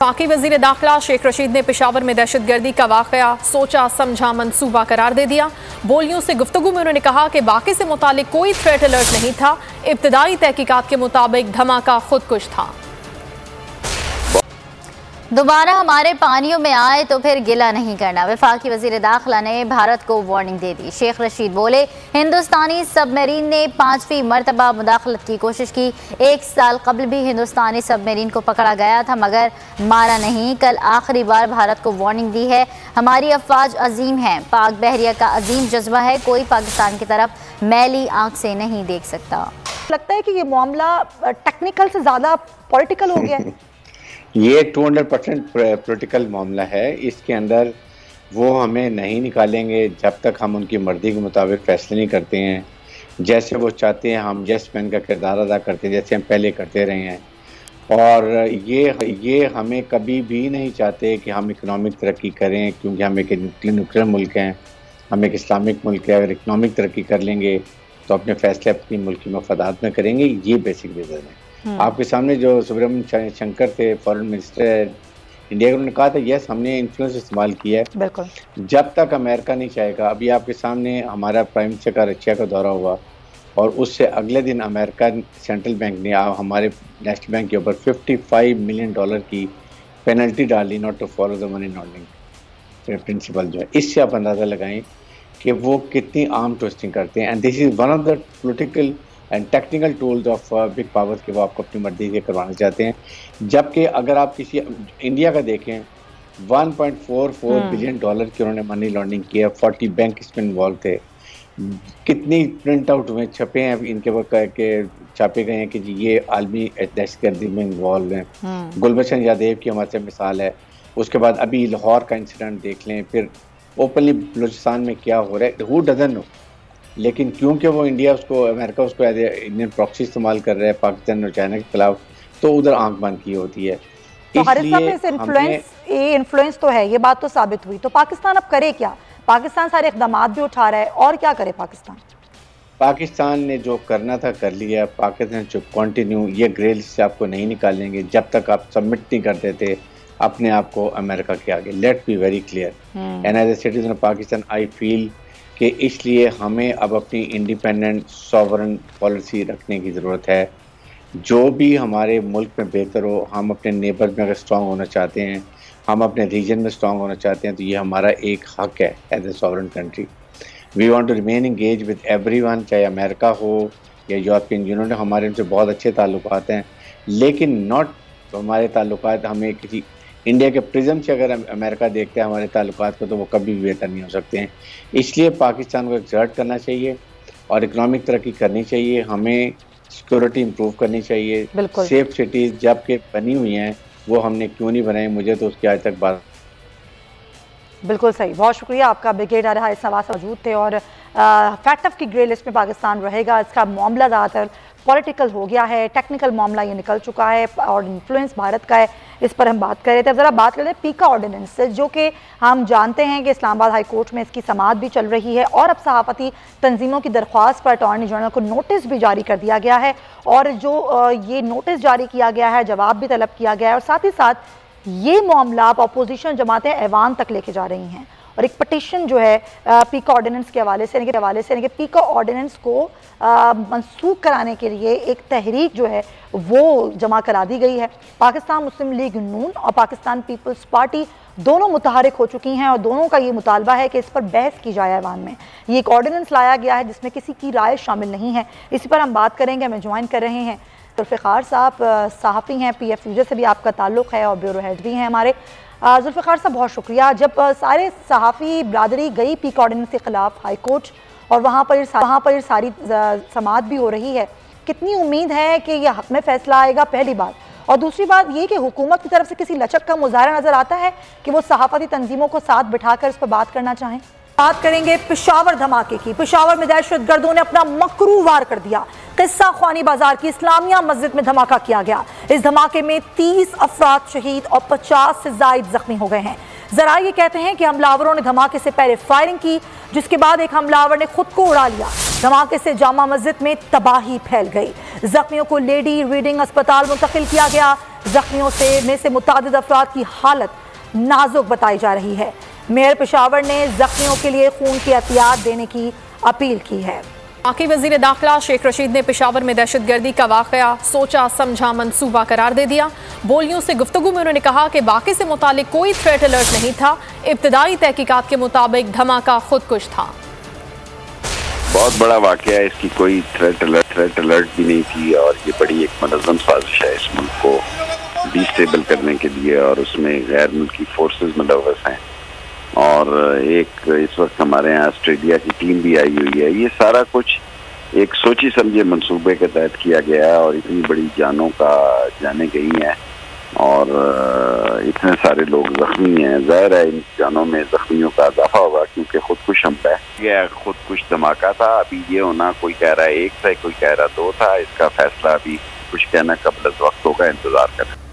पाकी वजीर दाखिला शेख रशीद ने पेशावर में दहशतगर्दी का वाकया सोचा समझा मंसूबा करार दे दिया। बोलियों से गुफ्तगू में उन्होंने कहा कि बाकी से मुतालिक कोई थ्रेट अलर्ट नहीं था। इब्तदाई तहकीकात के मुताबिक धमाका खुदकुश था। दोबारा हमारे पानियों में आए तो फिर गिला नहीं करना, वफाकी वजीर दाखिला ने भारत को वार्निंग दे दी। शेख रशीद बोले, हिंदुस्तानी सबमरीन ने 5वीं मरतबा मुदाखलत की कोशिश की। 1 साल कबल भी हिंदुस्तानी सबमरीन को पकड़ा गया था मगर मारा नहीं। कल आखिरी बार भारत को वार्निंग दी है। हमारी अफवाज अजीम है, पाक बहरिया का अजीम जज्बा है, कोई पाकिस्तान की तरफ मैली आंख से नहीं देख सकता। लगता है कि ये मामला टेक्निकल से ज़्यादा पॉलिटिकल हो गया है। ये 200% पॉलिटिकल मामला है। इसके अंदर वो हमें नहीं निकालेंगे जब तक हम उनकी मर्जी के मुताबिक फैसले नहीं करते हैं। जैसे वो चाहते हैं हम यस मैन का किरदार अदा करते हैं, जैसे हम पहले करते रहे हैं। और ये हमें कभी भी नहीं चाहते कि हम इकनॉमिक तरक्की करें, क्योंकि हम एक न्यूक्लियर मुल्क हैं, हम एक इस्लामिक मुल्क है। अगर इकनॉमिक तरक्की कर लेंगे तो अपने फैसले अपनी मुल्क की मफादात में करेंगे। ये बेसिक रीज़न है। आपके सामने जो सुब्रमण्यम शंकर थे, फॉरेन मिनिस्टर इंडिया के, उन्होंने कहा था यस हमने इन्फ्लुएंस इस्तेमाल किया है। बिल्कुल, जब तक अमेरिका नहीं चाहेगा। अभी आपके सामने हमारा प्राइम मिनिस्टर का रशिया का दौरा हुआ और उससे अगले दिन अमेरिका सेंट्रल बैंक ने हमारे नेशनल बैंक के ऊपर $55 मिलियन की पेनल्टी डाली, not to follow the money laundering principle जो है। इससे आप अंदाज़ा लगाएं कि वो कितनी आर्म ट्विस्टिंग करते हैं। And this is one of the political and technical tools of big powers के वो आपको अपनी मर्जी से करवाना चाहते हैं। जबकि अगर आप किसी इंडिया का देखें, $1.44 बिलियन की उन्होंने मनी लॉन्ड्रिंग किया। 40 बैंक इसमें इन्वॉल्व थे। कितनी प्रिंट आउट हुए, छपे हैं इनके वक्त के, छापे गए हैं कि जी ये आलमी दहशतगर्दी में इन्वॉल्व हैं। गुलबशन यादेव की हमारे से मिसाल है। उसके बाद अभी लाहौर का इंसिडेंट देख लें, फिर ओपनली बलूचिस्तान में क्या हो रहा है, हु डजंट नो। लेकिन क्योंकि वो अमेरिका उसको एज इंडियन प्रॉक्सी इस्तेमाल कर रहा है पाकिस्तान और चाइना के खिलाफ, तो उधर आंख बंद की होती है। तो इन्फ्लुएंस तो है, ये बात तो साबित हुई। तो पाकिस्तान अब करे क्या? पाकिस्तान सारे इक़दाम भी उठा रहा है, और क्या करे पाकिस्तान ने जो करना था कर लिया। पाकिस्तान जो कंटिन्यू ये ग्रे लिस्ट से आपको नहीं निकालेंगे जब तक आप सबमिट नहीं कर देते अपने आप को अमेरिका के आगे। Let be very clear, and as a citizen of Pakistan I feel कि इसलिए हमें अब अपनी इंडिपेंडेंट सॉवरन पॉलिसी रखने की ज़रूरत है। जो भी हमारे मुल्क में बेहतर हो, हम अपने नेबर्स में अगर स्ट्रॉन्ग होना चाहते हैं, हम अपने रीजन में स्ट्रॉन्ग होना चाहते हैं, तो ये हमारा एक हक है as a sovereign country. We want to remain engage with everyone, चाहे अमेरिका हो या यूरोपियन यूनियन। हमारे उनसे बहुत अच्छे ताल्लुकात हैं, लेकिन नॉट हमारे ताल्लुकात हमें किसी इंडिया के प्रिज्म से अगर अमेरिका देखते हैं हमारे ताल्लुकात को, तो वो कभी भी बेहतर नहीं हो सकते हैं। इसलिए पाकिस्तान को एक्सर्ट करना चाहिए और इकनॉमिक तरक्की करनी चाहिए। हमें सिक्योरिटी इम्प्रूव करनी चाहिए। सेफ सिटीज़ जबकि बनी हुई हैं, वो हमने क्यों नहीं बनाई? मुझे तो उसकी आज तक बात। बिल्कुल सही, बहुत शुक्रिया आपका। ब्रिगेड आरहा इस सवाल से मौजूद थे। और फैक्ट ऑफ की ग्रे लिस्ट में पाकिस्तान रहेगा। इसका मामला ज़्यादातर पॉलिटिकल हो गया है, टेक्निकल मामला ये निकल चुका है और इन्फ्लुएंस भारत का है, इस पर हम बात कर रहे थे। अब ज़रा बात करते हैं पीका ऑर्डिनेंस से, जो कि हम जानते हैं कि इस्लामाबाद हाई कोर्ट में इसकी समाअत भी चल रही है और अब सहाफ़ती तंजीमों की दरख्वास्त पर अटॉर्नी जनरल को नोटिस भी जारी कर दिया गया है। और जो ये नोटिस जारी किया गया है, जवाब भी तलब किया गया है, और साथ ही साथ ये मामला अब अपोजिशन जमातें ऐवान तक लेके जा रही हैं। और एक पटिशन जो है पीका ऑर्डिनेंस के हवाले से यानी कि पीका ऑर्डिनेंस को मनसूख कराने के लिए एक तहरीक जो है वो जमा करा दी गई है। पाकिस्तान मुस्लिम लीग नून और पाकिस्तान पीपल्स पार्टी दोनों मुतहरिक हो चुकी हैं और दोनों का ये मुतालबा है कि इस पर बहस की जाए ऐवान में। ये एक ऑर्डिनेंस लाया गया है जिसमें किसी की राय शामिल नहीं है। इसी पर हम बात करेंगे। हमें ज्वाइन कर रहे हैं जुल्फ़िकार साहब, सहाफ़ी हैं, PFUJ से भी आपका ताल्लुक़ है और ब्यूरो हेड भी हैं हमारे। जुल्फ़िकार साहब, बहुत शुक्रिया। जब सारे सहाफ़ी बरादरी गई पीका ऑर्डिनेंस के ख़िलाफ़ हाई कोर्ट और वहाँ पर सारी समाअत भी हो रही है, कितनी उम्मीद है कि यह हक़ में फ़ैसला आएगा? पहली बात। और दूसरी बात ये कि हुकूमत की तरफ से किसी लचक का मुज़ाहरा नज़र आता है कि वो सहाफ़ती तंजीमों को साथ बिठाकर इस पर बात करना चाहें? बात करेंगे पेशावर धमाके की। पेशावर में दहशतगर्दों ने अपना मकरू वार कर दिया। किस्सा ख्वानी बाजार की इस्लामिया मस्जिद में धमाका किया गया। इस धमाके में 30 अफराद शहीद और 50 से ज़ायद जख्मी हो गए हैं। जरा ये कहते हैं कि हमलावरों ने धमाके से पहले फायरिंग की, जिसके बाद एक हमलावर ने खुद को उड़ा लिया। धमाके से जामा मस्जिद में तबाही फैल गई। जख्मियों को लेडी रीडिंग अस्पताल मुंतकिल किया गया। जख्मियों से मुतादिद अफराद की हालत नाजुक बताई जा रही है। मेयर पेशावर ने जख्मियों के लिए खून की एहतियात देने की अपील की है। बाकी वजीर दाखिला शेख रशीद ने पेशावर में दहशतगर्दी का वाकया सोचा समझा मंसूबा करार दे दिया। बोलियों से गुफ्तगू में उन्होंने कहा कि बाकी से मुतालिक कोई थ्रेट अलर्ट नहीं था। इब्तिदाई तहकीकात के मुताबिक धमाका खुदकुश था। बहुत बड़ा वाकया है, इसकी कोई थ्रेट अलर्ट भी नहीं थी और ये बड़ी एक मनज़्ज़म साजिश है इस मुल्क को डिस्टेबल करने के लिए और उसमें गैर मुल्की फोर्सेस मुलव्वस हैं और एक इस वक्त हमारे यहाँ ऑस्ट्रेलिया की टीम भी आई हुई है। ये सारा कुछ एक सोची समझे मंसूबे के तहत किया गया है और इतनी बड़ी जानें गई हैं और इतने सारे लोग जख्मी हैं। ज़ाहिर है इन जानों में जख्मियों का इजाफा होगा क्योंकि खुदकुश हमला है, यह खुदकुश धमाका था। अभी ये होना कोई कह रहा है 1 था, कोई कह रहा 2 था, इसका फैसला अभी कुछ कहना कबल वक्त होगा, इंतजार करें।